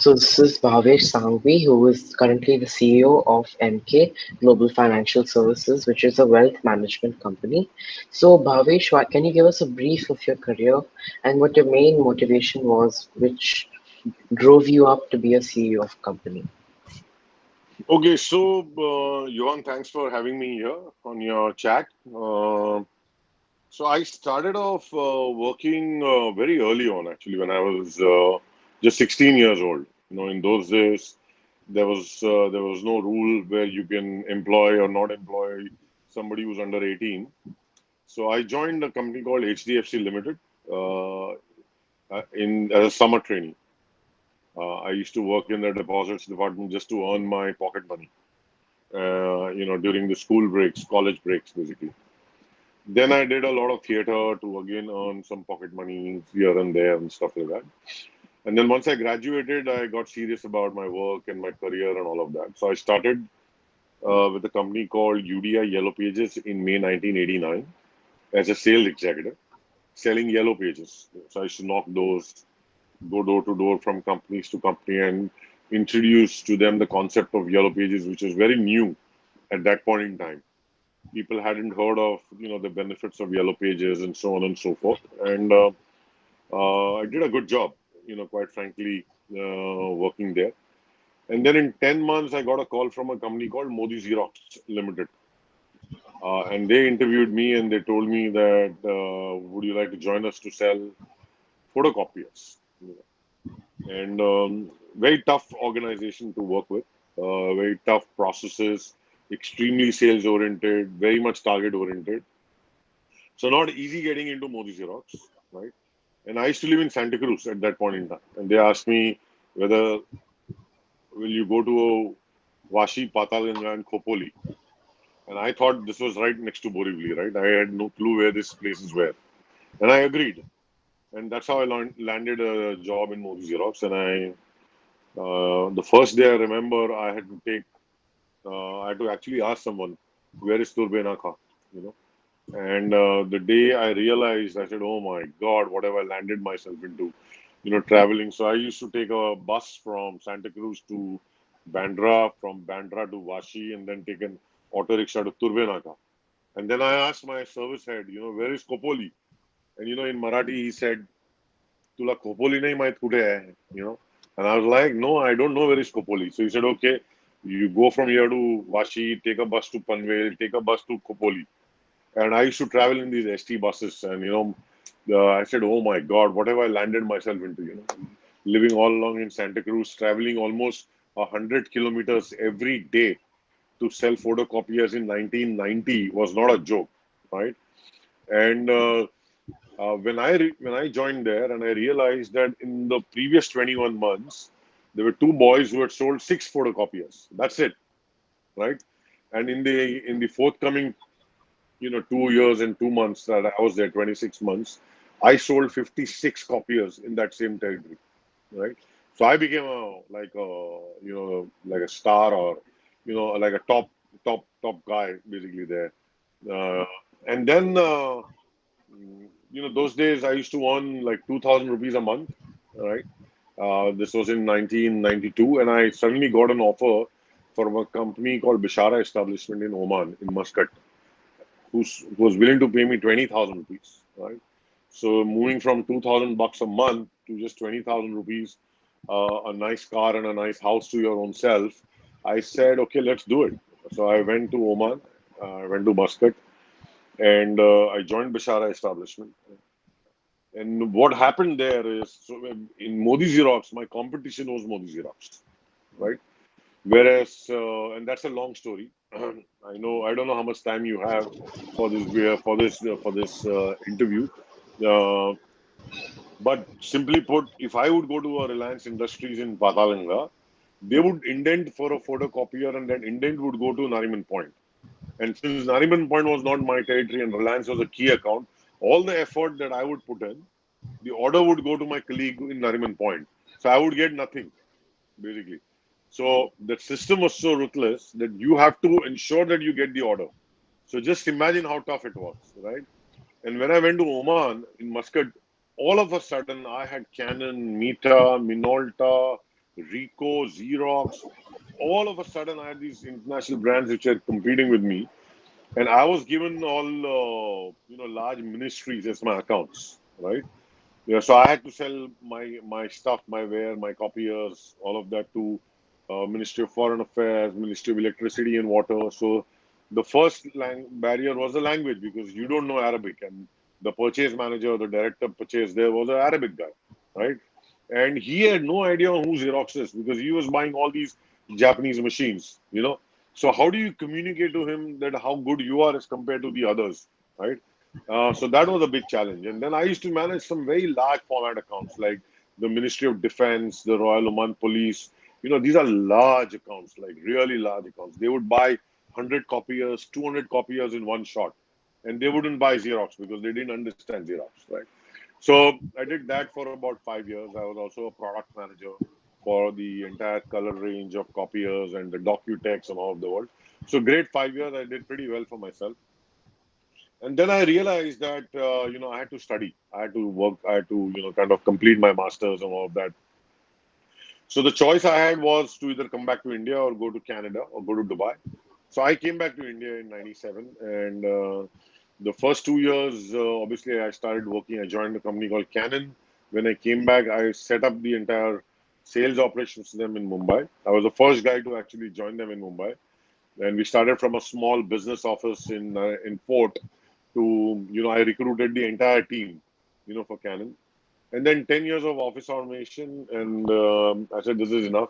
So this is Bhavesh Sanghvi, who is currently the CEO of MK Global Financial Services, which is a wealth management company. So Bhavesh, can you give us a brief of your career and what your main motivation was, which drove you up to be a CEO of company? Okay, so Johan, thanks for having me here on your chat. So I started off working very early on, actually, when I was just 16 years old. In those days, there was no rule where you can employ or not employ somebody who's under 18. So I joined a company called HDFC Limited in as a summer trainee. I used to work in the deposits department just to earn my pocket money. During the school breaks, college breaks, basically. Then I did a lot of theater to again earn some pocket money here and there and stuff like that. And then once I graduated, I got serious about my work and my career and all of that. So I started with a company called UDI Yellow Pages in May 1989 as a sales executive, selling yellow pages. So I used to knock doors, go door to door from companies to company and introduce to them the concept of yellow pages, which was very new at that point in time. People hadn't heard of the benefits of yellow pages and so on and so forth. And I did a good job, quite frankly, working there. And then in 10 months, I got a call from a company called Modi Xerox Limited. And they interviewed me and they told me that, would you like to join us to sell photocopiers? And very tough organization to work with, very tough processes, extremely sales oriented, very much target oriented. So not easy getting into Modi Xerox, right? And I used to live in Santa Cruz at that point in time. And they asked me whether will you go to Vashi, Patalganga and Khopoli. And I thought this was right next to Borivali, right? I had no clue where these places were. And I agreed. And that's how I landed a job in Modi Xerox. And the first day I remember I had to actually ask someone, where is Turbenaka? You know, and the day I realized, I said, oh my God, what have I landed myself into? Traveling. So I used to take a bus from Santa Cruz to Bandra, from Bandra to Vashi, and then take an auto rickshaw to Turbenaka. And then I asked my service head, where is Kopoli? And in Marathi he said, Tula Kopoli nahi mait kude hai, And I was like, no, I don't know where is Kopoli. So he said, okay, you go from here to Vashi, take a bus to Panvel, take a bus to Kopoli. And I used to travel in these ST buses, and I said, "Oh my God, what have I landed myself into?" Living all along in Santa Cruz, traveling almost 100 kilometers every day to sell photocopiers in 1990 was not a joke, right? And when I joined there, and I realized that in the previous 21 months, there were two boys who had sold six photocopiers. That's it, right? And in the forthcoming 2 years and 2 months that I was there, 26 months, I sold 56 copiers in that same territory, right? So I became like a star, or, like a top guy basically there. Uh, and then, those days I used to earn like 2,000 rupees a month, right? This was in 1992, and I suddenly got an offer from a company called Bishara Establishment in Oman, in Muscat, who was willing to pay me 20,000 rupees, right? So moving from 2,000 bucks a month to just 20,000 rupees, a nice car and a nice house to your own self, I said, okay, let's do it. So I went to Oman, I went to Muscat, and I joined Bishara Establishment. And what happened there is, so in Modi Xerox, my competition was Modi Xerox, right? Whereas, and that's a long story. I don't know how much time you have for this interview. Uh, but simply put, if I would go to a Reliance Industries in Patalanga, they would indent for a photocopier, and that indent would go to Nariman Point. And since Nariman Point was not my territory and Reliance was a key account, all the effort that I would put in, the order would go to my colleague in Nariman Point. So I would get nothing, basically. So the system was so ruthless that you have to ensure that you get the order. So just imagine how tough it was, right? And when I went to Oman in Muscat, all of a sudden I had Canon, Mita, Minolta, Rico, Xerox. All of a sudden, I had these international brands which are competing with me, and I was given all large ministries as my accounts, right? Yeah, so I had to sell my stuff, my ware, my copiers, all of that to Ministry of Foreign Affairs, Ministry of Electricity and Water. So the first barrier was the language because you don't know Arabic, and the purchase manager, the director of purchase there was an Arabic guy, right? And he had no idea who Xerox is because he was buying all these Japanese machines. So how do you communicate to him that how good you are as compared to the others, right? So that was a big challenge. And then I used to manage some very large format accounts like the Ministry of Defense, the Royal Oman Police. These are large accounts, like really large accounts. They would buy 100 copiers, 200 copiers in one shot. And they wouldn't buy Xerox because they didn't understand Xerox, right? So I did that for about 5 years. I was also a product manager for the entire color range of copiers and the DocuText and all of the world. So great 5 years. I did pretty well for myself. And then I realized that I had to study, I had to work, I had to kind of complete my masters and all of that. So the choice I had was to either come back to India or go to Canada or go to Dubai. So I came back to India in '97, and the first 2 years, obviously, I started working. I joined a company called Canon. When I came back, I set up the entire sales operations for them in Mumbai. I was the first guy to actually join them in Mumbai, and we started from a small business office in Fort to I recruited the entire team, for Canon, and then 10 years of office automation, and I said this is enough.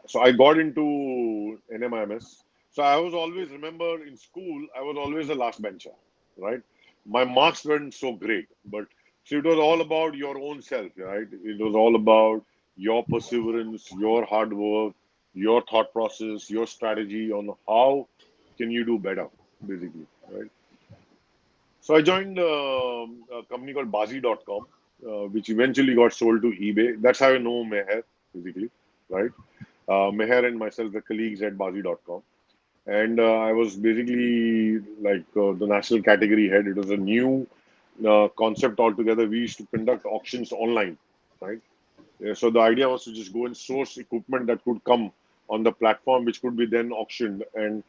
So I got into NMIMS. So I was always, remember, in school, I was always the last bencher, right? My marks weren't so great, but so it was all about your own self, right? It was all about your perseverance, your hard work, your thought process, your strategy on how can you do better, basically, right? So I joined a company called Bazi.com, which eventually got sold to eBay. That's how I know Meher, basically, right? Meher and myself were colleagues at Bazi.com. And I was basically like the national category head. It was a new concept altogether. We used to conduct auctions online, right? Yeah, so the idea was to just go and source equipment that could come on the platform, which could be then auctioned and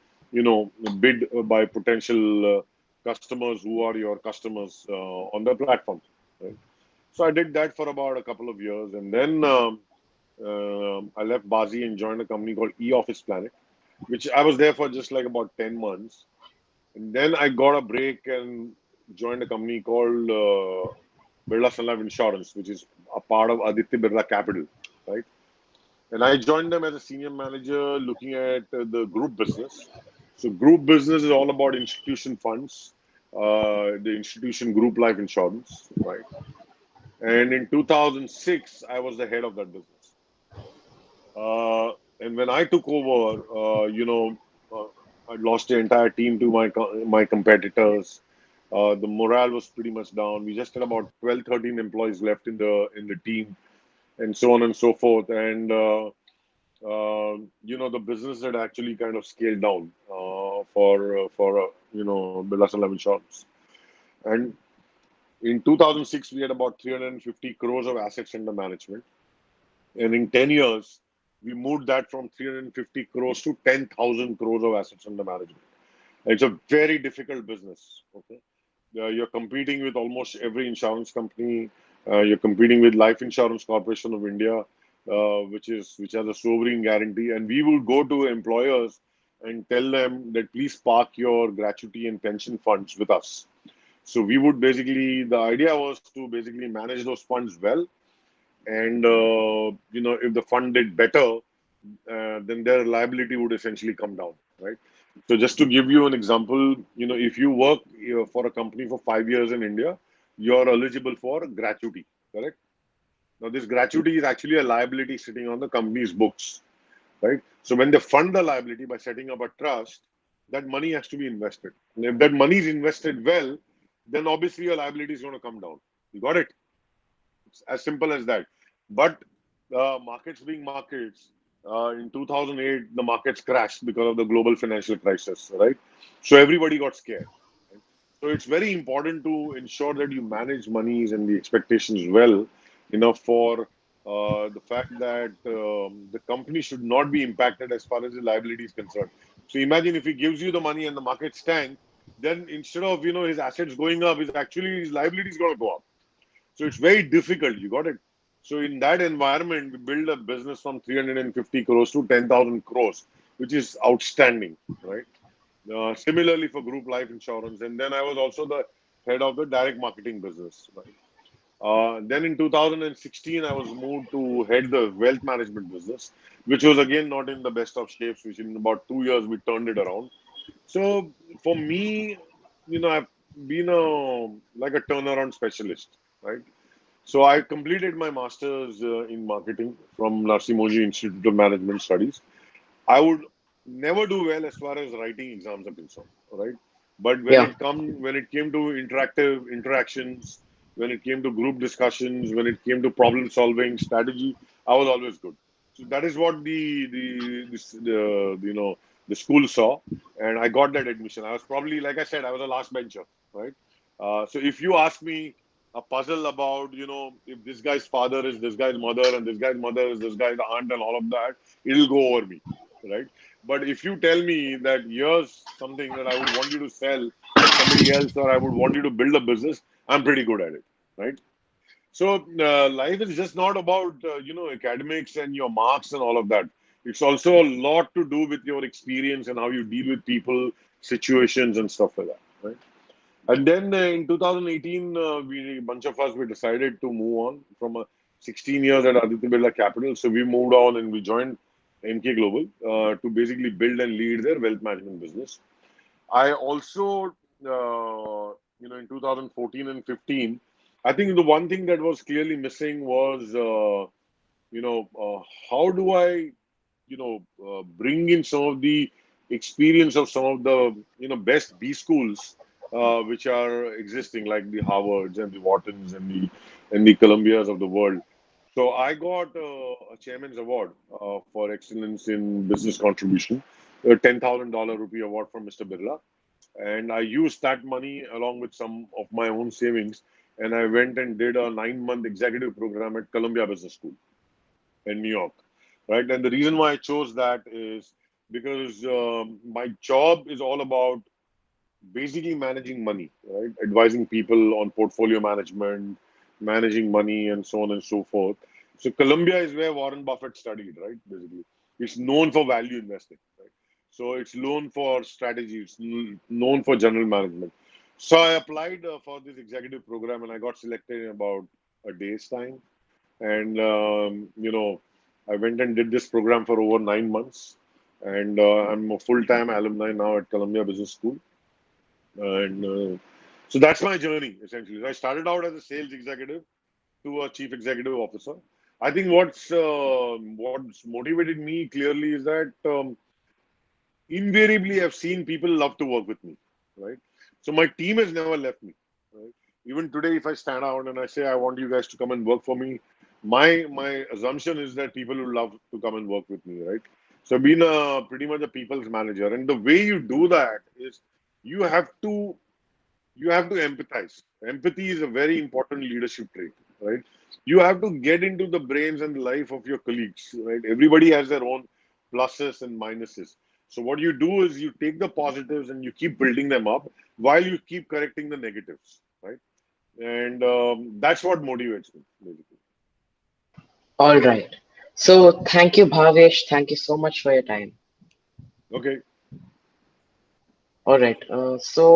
bid by potential customers who are your customers on the platform. Right? So I did that for about a couple of years, and then I left Bazi and joined a company called E-Office Planet, which I was there for just like about 10 months, and then I got a break and joined a company called Birla Sun Life Insurance, which is a part of Aditya Birla Capital, right? And I joined them as a senior manager looking at the group business. So group business is all about institution funds, the institution group life insurance, right? And in 2006, I was the head of that business. And when I took over, uh, I lost the entire team to my competitors. The morale was pretty much down. We just had about 12, 13 employees left in the team, and so on and so forth. And the business had actually kind of scaled down for Birla Sun Life Insurance. And in 2006, we had about 350 crores of assets under management, and in 10 years, we moved that from 350 crores to 10,000 crores of assets under management. It's a very difficult business. Okay, you're competing with almost every insurance company. You're competing with Life Insurance Corporation of India, which has a sovereign guarantee, and we will go to employers and tell them that please park your gratuity and pension funds with us. So we would basically, the idea was to basically manage those funds well, and if the fund did better, then their liability would essentially come down, right? So just to give you an example, if you work for a company for 5 years in India, you're eligible for gratuity, correct? Now this gratuity is actually a liability sitting on the company's books, right? So when they fund the liability by setting up a trust, that money has to be invested. And if that money is invested well, then obviously your liability is going to come down. You got it? It's as simple as that. But markets being markets, in 2008, the markets crashed because of the global financial crisis, right? So everybody got scared. Right? So it's very important to ensure that you manage monies and the expectations well enough for the fact that the company should not be impacted as far as the liability is concerned. So imagine if he gives you the money and the markets tank, then instead of his assets going up, his liability is going to go up. So it's very difficult. You got it. So in that environment, we build a business from 350 crores to 10,000 crores, which is outstanding, right? Similarly for group life insurance, and then I was also the head of the direct marketing business, right? Then in 2016, I was moved to head the wealth management business, which was again not in the best of shapes. Which in about 2 years we turned it around. So for me, I've been like a turnaround specialist, right? So I completed my master's in marketing from Narsee Institute of Management Studies. I would never do well as far as writing exams are concerned, right? But Yeah. when it came to interactive interactions, when it came to group discussions, when it came to problem solving strategy, I was always good. So that is what the school saw, and I got that admission. I was probably, like I said, I was a last bencher, right? So if you ask me a puzzle about if this guy's father is this guy's mother and this guy's mother is this guy's aunt and all of that, it'll go over me, right? But if you tell me that here's something that I would want you to sell to somebody else, or I would want you to build a business, I'm pretty good at it, right? So life is just not about academics and your marks and all of that. It's also a lot to do with your experience and how you deal with people, situations, and stuff like that, right? And then in 2018, we bunch of us we decided to move on from 16 years at Aditya Birla Capital. So we moved on and we joined MK Global to basically build and lead their wealth management business. I also, in 2014 and 15, I think the one thing that was clearly missing was, you know, uh, how do I, bring in some of the experience of some of the, best B schools, which are existing, like the Harvards and the Whartons and the Columbias of the world. So I got a chairman's award for excellence in business contribution, a $10,000 rupee award from Mr. Birla, and I used that money along with some of my own savings, and I went and did a 9-month executive program at Columbia Business School in New York, right? And the reason why I chose that is because my job is all about basically managing money, right? Advising people on portfolio management, managing money, and so on and so forth. So Columbia is where Warren Buffett studied, right? Basically, it's known for value investing, right? So it's known for strategy. It's known for general management. So I applied for this executive program, and I got selected in about a day's time. And I went and did this program for over 9 months. And I'm a full-time alumni now at Columbia Business School. And so that's my journey essentially. So I started out as a sales executive to a chief executive officer. I think what's motivated me clearly is that invariably I've seen people love to work with me, right? So my team has never left me, right? Even today, if I stand out and I say I want you guys to come and work for me, my assumption is that people will love to come and work with me, right? So I've been pretty much a people's manager, and the way you do that is you have to you have to empathize. Empathy is a very important leadership trait, right? You have to get into the brains and life of your colleagues, right? Everybody has their own pluses and minuses. So what you do is you take the positives and you keep building them up while you keep correcting the negatives, right? And that's what motivates me, basically. All right. So thank you, Bhavesh. Thank you so much for your time. Okay. All right. So